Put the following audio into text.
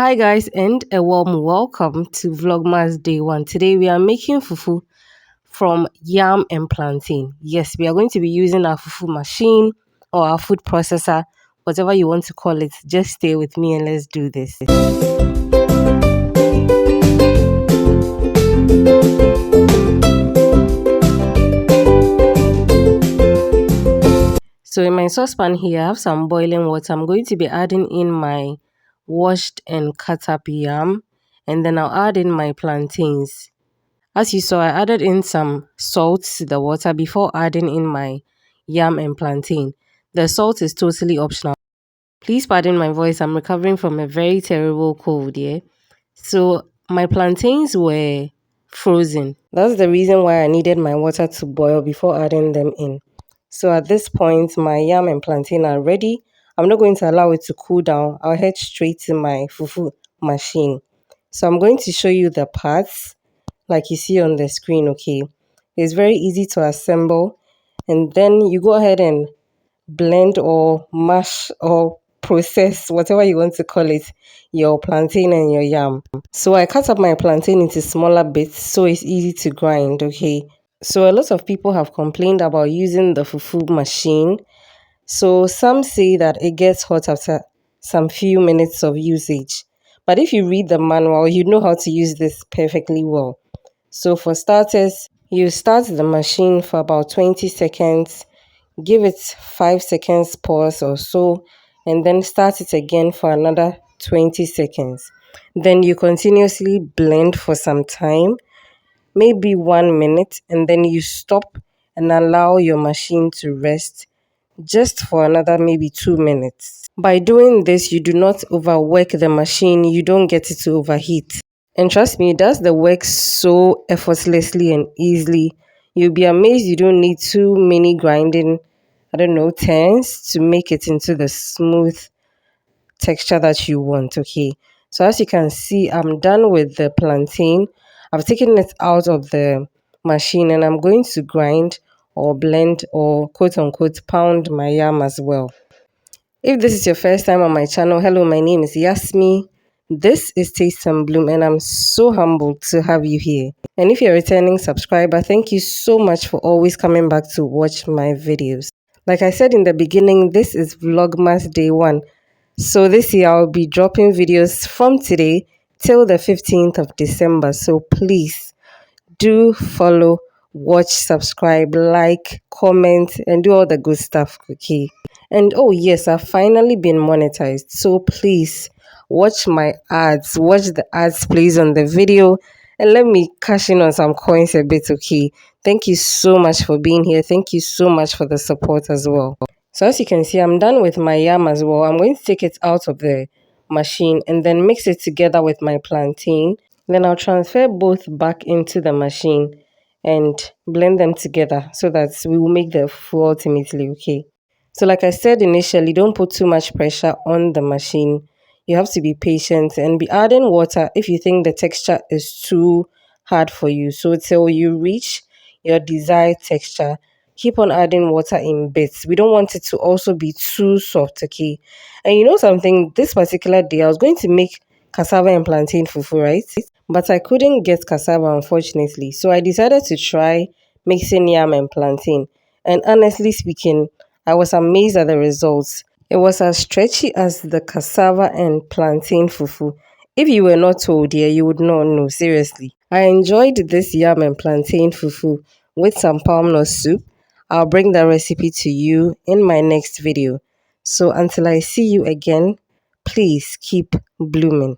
Hi guys and a warm welcome to Vlogmas Day 1. Today we are making fufu from yam and plantain. Yes, we are going to be using our fufu machine or our food processor, whatever you want to call it. Just stay with me and let's do this. So in my saucepan here, I have some boiling water. I'm going to be adding in my washed and cut up yam, and then I'll add in my plantains. As you saw, I added in some salt to the water before adding in my yam and plantain. The salt is totally optional. Please pardon my voice. I'm recovering from a very terrible cold, yeah? So my plantains were frozen. That's the reason why I needed my water to boil before adding them in. So at this point, my yam and plantain are ready. I'm not going to allow it to cool down. I'll head straight to my fufu machine. So I'm going to show you the parts like you see on the screen, okay? It's very easy to assemble, and then you go ahead and blend or mash or process, whatever you want to call it, your plantain and your yam. So I cut up my plantain into smaller bits so it's easy to grind, okay? So a lot of people have complained about using the fufu machine. So some say that it gets hot after some few minutes of usage. But if you read the manual, you know how to use this perfectly well. So for starters, you start the machine for about 20 seconds, give it 5 seconds pause or so, and then start it again for another 20 seconds. Then you continuously blend for some time, maybe 1 minute, and then you stop and allow your machine to rest just for another maybe 2 minutes. By doing this, you do not overwork the machine, you don't get it to overheat. And trust me, it does the work so effortlessly and easily. You'll be amazed you don't need too many grinding, turns to make it into the smooth texture that you want, okay? So as you can see, I'm done with the plantain. I've taken it out of the machine and I'm going to grind or blend or quote unquote pound my yam as well. If this is your first time on my channel, hello, my name is Yasmi. This is Taste and Bloom, and I'm so humbled to have you here. And if you're a returning subscriber, thank you so much for always coming back to watch my videos. Like I said in the beginning, this is Vlogmas Day 1. So this year I'll be dropping videos from today till the 15th of December. So please do follow, watch, subscribe, like, comment, and do all the good stuff, okay? And oh, yes, I've finally been monetized. So please watch my ads, watch the ads, please, on the video, and let me cash in on some coins a bit, okay? Thank you so much for being here. Thank you so much for the support as well. So, as you can see, I'm done with my yam as well. I'm going to take it out of the machine and then mix it together with my plantain. Then I'll transfer both back into the machine and blend them together so that we will make the fufu ultimately, okay? So like I said initially, don't put too much pressure on the machine. You have to be patient and be adding water if you think the texture is too hard for you. So till you reach your desired texture, keep on adding water in bits. We don't want it to also be too soft, okay? And you know something, this particular day I was going to make cassava and plantain fufu, right? But I couldn't get cassava unfortunately. So I decided to try mixing yam and plantain. And honestly speaking, I was amazed at the results. It was as stretchy as the cassava and plantain fufu. If you were not told here, you would not know, seriously. I enjoyed this yam and plantain fufu with some palm nut soup. I'll bring that recipe to you in my next video. So until I see you again, please keep blooming.